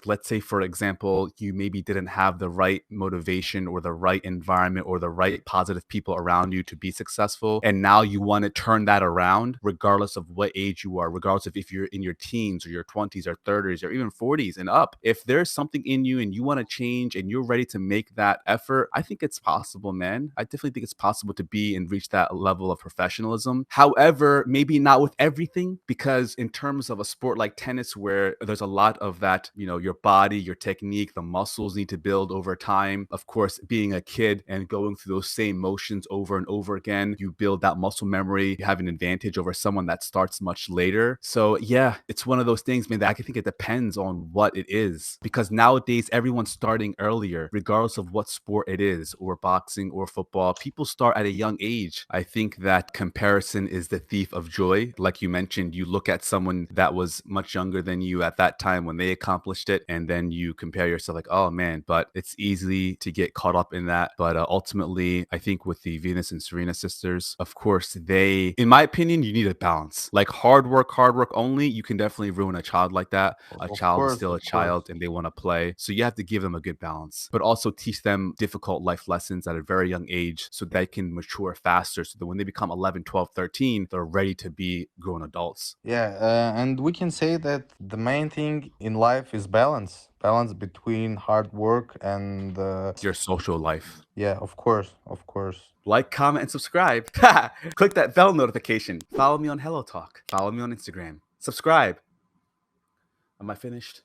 let's say, for example, you maybe didn't have the right motivation or the right environment or the right positive people around you to be successful. And now you want to turn that around, regardless of what age you are, regardless of if you're in your teens or your 20s or 30s or even 40s and up. If there's something in you and you want to change and you're ready to make that effort, I think it's possible, man. I definitely think it's possible to be and reach that level of professionalism. However, maybe not with everything, because in terms of a sport like tennis, where there's a lot of that, your body, your technique, the muscles need to build over time. Of course, being a kid and going through those same motions over and over again, you build that muscle memory. You have an advantage over someone that starts much later. So yeah, it's one of those things, man, that I think it depends on what it is, because nowadays everyone's starting earlier, regardless of what sport it is, or boxing or football. People start at a young age. I think that comparison is the thief of joy. Like you mentioned, you look at someone that was much younger than you at that time when they accomplished it, and then you compare yourself like, oh man, but it's easy to get caught up in that. But ultimately, I think with the Venus and Serena sisters, of course, in my opinion, you need a balance. Like hard work only, you can definitely ruin a child like that. A Of child is course, still a of course. child and they want to play. So you have to give them a good balance, but also teach them difficult life lessons at a very young age so they can mature faster, so that when they become 11, 12, 13, they're ready to be grown adults. Yeah, and we can say that the main thing in life is balance. Balance between hard work and Your social life. yeah, of course, of course. Like, comment, and subscribe. Click that bell notification. Follow me on HelloTalk. Follow me on Instagram. Subscribe. Am I finished?